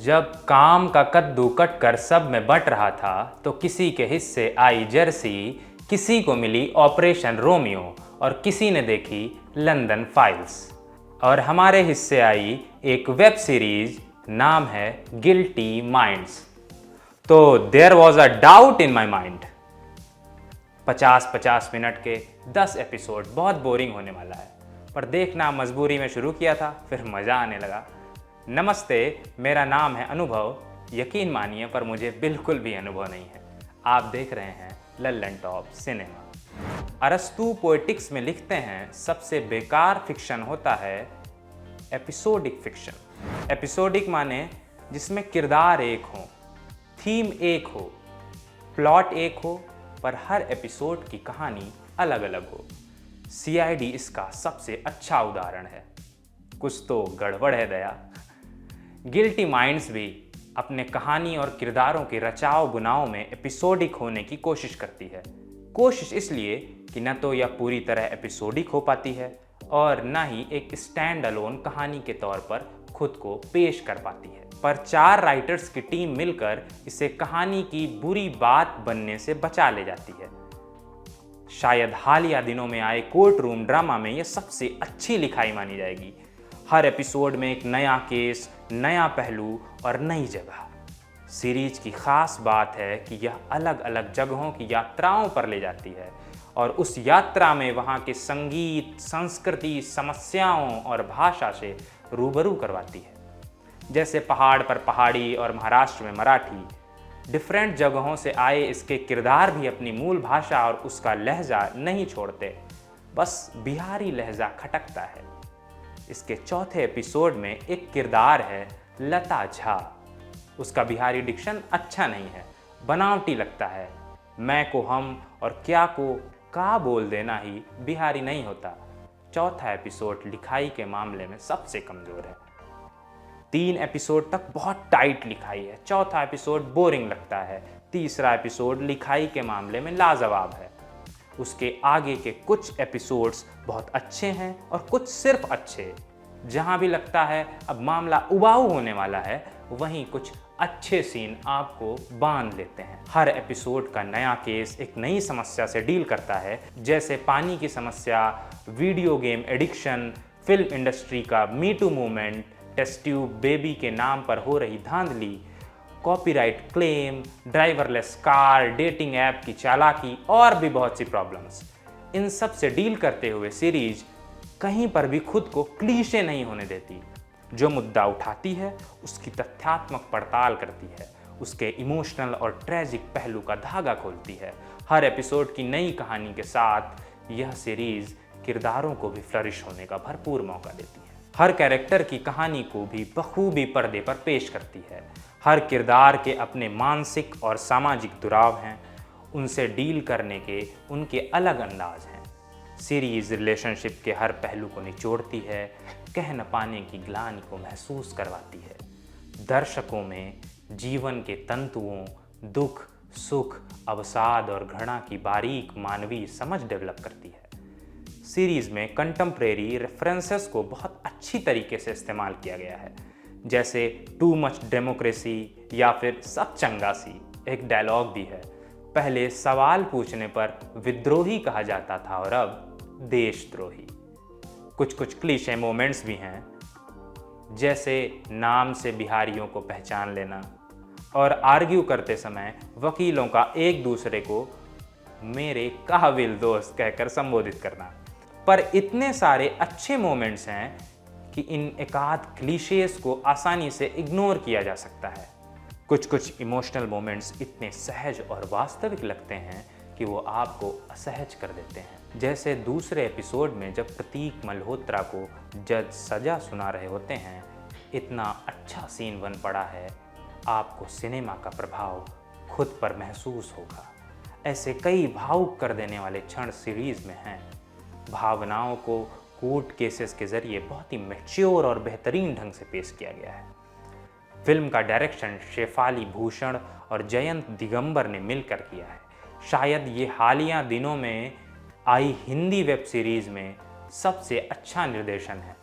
जब काम का कद्दू कट कर सब में बट रहा था तो किसी के हिस्से आई जर्सी, किसी को मिली ऑपरेशन रोमियो और किसी ने देखी लंदन फाइल्स। और हमारे हिस्से आई एक वेब सीरीज, नाम है गिल्टी माइंड्स। तो there was a doubt in my mind. 50-50 minute के 10 एपिसोड बहुत बोरिंग होने वाला है, पर देखना मजबूरी में शुरू किया था, फिर मज़ा आने लगा। नमस्ते, मेरा नाम है अनुभव। यकीन मानिए पर मुझे बिल्कुल भी अनुभव नहीं है। आप देख रहे हैं लल्लन टॉप सिनेमा। अरस्तु पोएटिक्स में लिखते हैं, सबसे बेकार फिक्शन होता है एपिसोडिक फिक्शन। एपिसोडिक माने जिसमें किरदार एक हो, थीम एक हो, प्लॉट एक हो, पर हर एपिसोड की कहानी अलग अलग हो। सीआईडी इसका सबसे अच्छा उदाहरण है। कुछ तो गड़बड़ है दया। गिल्टी माइंड्स भी अपने कहानी और किरदारों के रचाव बुनाव में एपिसोडिक होने की कोशिश करती है। कोशिश इसलिए कि न तो यह पूरी तरह एपिसोडिक हो पाती है और न ही एक स्टैंड अलोन कहानी के तौर पर खुद को पेश कर पाती है, पर 4 राइटर्स की टीम मिलकर इसे कहानी की बुरी बात बनने से बचा ले जाती है। शायद हालिया दिनों में आए कोर्ट रूम ड्रामा में यह सबसे अच्छी लिखाई मानी जाएगी। हर एपिसोड में एक नया केस, नया पहलू और नई जगह। सीरीज की खास बात है कि यह अलग अलग जगहों की यात्राओं पर ले जाती है और उस यात्रा में वहाँ के संगीत, संस्कृति, समस्याओं और भाषा से रूबरू करवाती है। जैसे पहाड़ पर पहाड़ी और महाराष्ट्र में मराठी। डिफरेंट जगहों से आए इसके किरदार भी अपनी मूल भाषा और उसका लहजा नहीं छोड़ते, बस बिहारी लहजा खटकता है। इसके चौथे एपिसोड में एक किरदार है लता झा। उसका बिहारी डिक्शन अच्छा नहीं है, बनावटी लगता है। मैं को हम और क्या को का बोल देना ही बिहारी नहीं होता। चौथा एपिसोड लिखाई के मामले में सबसे कमजोर है। 3 एपिसोड तक बहुत टाइट लिखाई है, चौथा एपिसोड बोरिंग लगता है, तीसरा एपिसोड लिखाई के मामले में लाजवाब है। उसके आगे के कुछ एपिसोड्स बहुत अच्छे हैं और कुछ सिर्फ अच्छे। जहां भी लगता है अब मामला उबाऊ होने वाला है, वहीं कुछ अच्छे सीन आपको बांध लेते हैं। हर एपिसोड का नया केस एक नई समस्या से डील करता है, जैसे पानी की समस्या, video game addiction, film industry का me too movement, test tube baby के नाम पर हो रही धांधली, copyright claim, driverless car, dating app की चालाकी और भी बहुत सी प्रॉब्लम्स। इन सब से डील करते हुए सीरीज कहीं पर भी खुद को क्लीशे नहीं होने देती। जो मुद्दा उठाती है उसकी तथ्यात्मक पड़ताल करती है, उसके इमोशनल और ट्रेजिक पहलू का धागा खोलती है। हर एपिसोड की नई कहानी के साथ यह सीरीज किरदारों को भी फ्लरिश होने का भरपूर मौका देती है। हर कैरेक्टर की कहानी को भी बखूबी पर्दे पर पेश करती है। हर किरदार के अपने मानसिक और सामाजिक दुराव हैं, उनसे डील करने के उनके अलग अंदाज हैं। सीरीज रिलेशनशिप के हर पहलू को निचोड़ती है, कह न पाने की ग्लानि को महसूस करवाती है। दर्शकों में जीवन के तंतुओं, दुख, सुख, अवसाद और घृणा की बारीक मानवीय समझ डेवलप करती है। सीरीज में कंटेम्प्रेरी रेफरेंसेस को बहुत अच्छी तरीके से इस्तेमाल किया गया है, जैसे टू मच डेमोक्रेसी या फिर सब चंगा सी। एक डायलॉग भी है, पहले सवाल पूछने पर विद्रोही कहा जाता था और अब देशद्रोही। कुछ क्लीशे मोमेंट्स भी हैं, जैसे नाम से बिहारियों को पहचान लेना और आर्ग्यू करते समय वकीलों का एक दूसरे को मेरे काबिल दोस्त कहकर संबोधित करना। पर इतने सारे अच्छे मोमेंट्स हैं कि इन एकाध क्लीशेस को आसानी से इग्नोर किया जा सकता है। कुछ इमोशनल मोमेंट्स इतने सहज और वास्तविक लगते हैं कि वो आपको असहज कर देते हैं। जैसे दूसरे एपिसोड में जब प्रतीक मल्होत्रा को जज सजा सुना रहे होते हैं, इतना अच्छा सीन बन पड़ा है, आपको सिनेमा का प्रभाव खुद पर महसूस होगा। ऐसे कई भावुक कर देने वाले क्षण सीरीज में हैं। भावनाओं को कोर्ट केसेस के जरिए बहुत ही मैच्योर और बेहतरीन ढंग से पेश किया गया है। फिल्म का डायरेक्शन शेफाली भूषण और जयंत दिगंबर ने मिलकर किया है। शायद ये हालिया दिनों में आई हिंदी वेब सीरीज में सबसे अच्छा निर्देशन है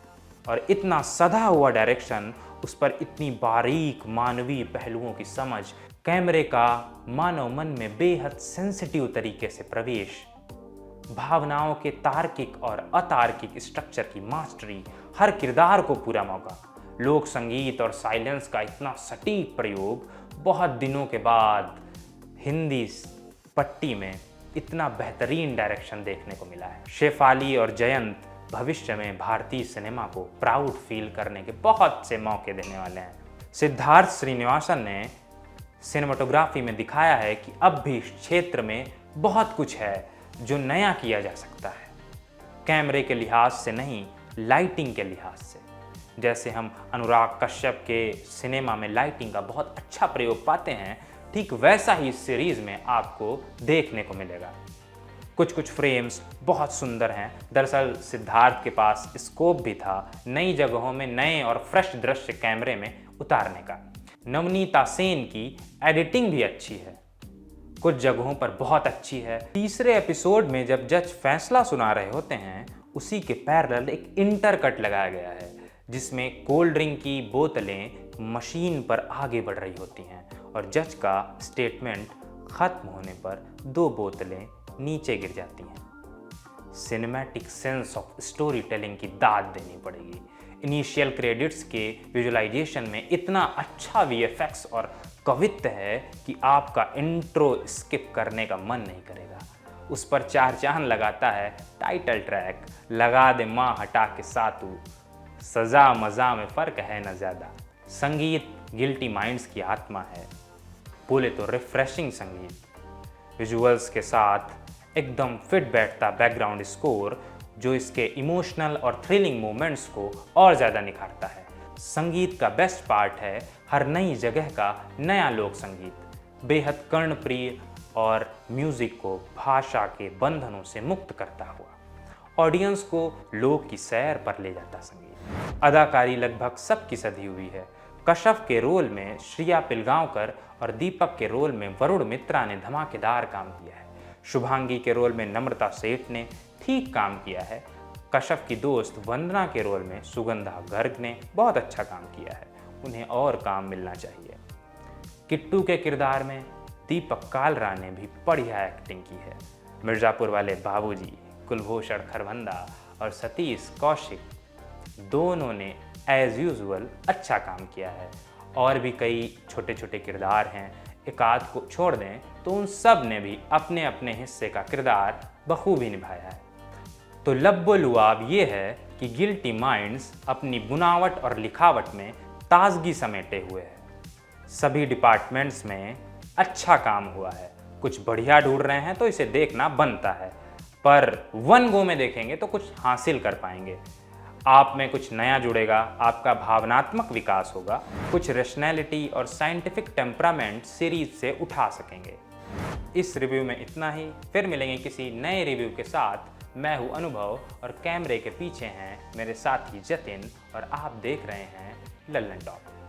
और इतना सधा हुआ डायरेक्शन उस पर इतनी बारीक मानवीय पहलुओं की समझ, कैमरे का मानव मन में बेहद सेंसिटिव तरीके से प्रवेश, भावनाओं के तार्किक और अतार्किक स्ट्रक्चर की मास्टरी, हर किरदार को पूरा मौका, लोक संगीत और साइलेंस का इतना सटीक प्रयोग, बहुत दिनों के बाद हिंदी पट्टी में इतना बेहतरीन डायरेक्शन देखने को मिला है। शेफाली और जयंत भविष्य में भारतीय सिनेमा को प्राउड फील करने के बहुत से मौके देने वाले हैं। सिद्धार्थ श्रीनिवासन ने सिनेमाटोग्राफी में दिखाया है कि अब भी इस क्षेत्र में बहुत कुछ है जो नया किया जा सकता है, कैमरे के लिहाज से नहीं, लाइटिंग के लिहाज से। जैसे हम अनुराग कश्यप के सिनेमा में लाइटिंग का बहुत अच्छा प्रयोग पाते हैं, ठीक वैसा ही इस सीरीज में आपको देखने को मिलेगा। कुछ कुछ फ्रेम्स बहुत सुंदर हैं। दरअसल सिद्धार्थ के पास स्कोप भी था नई जगहों में नए और फ्रेश दृश्य कैमरे में उतारने का। नवनीता सेन की एडिटिंग भी अच्छी है, कुछ जगहों पर बहुत अच्छी है। तीसरे एपिसोड में जब जज फैसला सुना रहे होते हैं, उसी के पैरेलल एक इंटरकट लगाया गया है जिसमें कोल्ड ड्रिंक की बोतलें मशीन पर आगे बढ़ रही होती हैं और जज का स्टेटमेंट खत्म होने पर 2 बोतलें नीचे गिर जाती हैं। Cinematic sense of story telling की दाद देनी पड़ेगी। इनिशियल क्रेडिट्स के विजुअलाइजेशन में इतना अच्छा वीएफएक्स और कवित्व है कि आपका इंट्रो स्किप करने का मन नहीं करेगा। उस पर 4 चांद लगाता है टाइटल ट्रैक, लगा दे माँ हटा के सातू, सजा मजा में फर्क है न ज्यादा। संगीत गिल्टी माइंड्स की आत्मा है, बोले तो रिफ्रेशिंग संगीत। विजुअल्स के साथ एकदम फिट बैठता बैकग्राउंड स्कोर जो इसके इमोशनल और थ्रिलिंग मोमेंट्स को और ज़्यादा निखारता है। संगीत का बेस्ट पार्ट है हर नई जगह का नया लोक संगीत, बेहद कर्णप्रिय और म्यूजिक को भाषा के बंधनों से मुक्त करता हुआ ऑडियंस को लोक की सैर पर ले जाता संगीत। अदाकारी लगभग सबकी सधी हुई है। कश्यप के रोल में श्रिया पिलगांवकर और दीपक के रोल में वरुण मित्रा ने धमाकेदार काम किया है। शुभांगी के रोल में नम्रता सेठ ने ठीक काम किया है। कश्यप की दोस्त वंदना के रोल में सुगंधा गर्ग ने बहुत अच्छा काम किया है, उन्हें और काम मिलना चाहिए। किट्टू के किरदार में दीपक कालरा ने भी बढ़िया एक्टिंग की है। मिर्ज़ापुर वाले बाबूजी, कुलभूषण खरबंदा और सतीश कौशिक दोनों ने एज यूजुअल अच्छा काम किया है। और भी कई छोटे छोटे किरदार हैं, एक आध को छोड़ दें तो उन सब ने भी अपने अपने हिस्से का किरदार बखूबी निभाया है। तो लब्बो-लुआब ये है कि गिल्टी माइंड्स अपनी बुनावट और लिखावट में ताजगी समेटे हुए है। सभी डिपार्टमेंट्स में अच्छा काम हुआ है। कुछ बढ़िया ढूंढ रहे हैं तो इसे देखना बनता है, पर वन गो में देखेंगे तो कुछ हासिल कर पाएंगे। आप में कुछ नया जुड़ेगा, आपका भावनात्मक विकास होगा, कुछ रैशनैलिटी और साइंटिफिक टेम्परामेंट सीरीज से उठा सकेंगे। इस रिव्यू में इतना ही, फिर मिलेंगे किसी नए रिव्यू के साथ। मैं हूँ अनुभव और कैमरे के पीछे हैं मेरे साथी जतिन और आप देख रहे हैं लल्लन टॉक।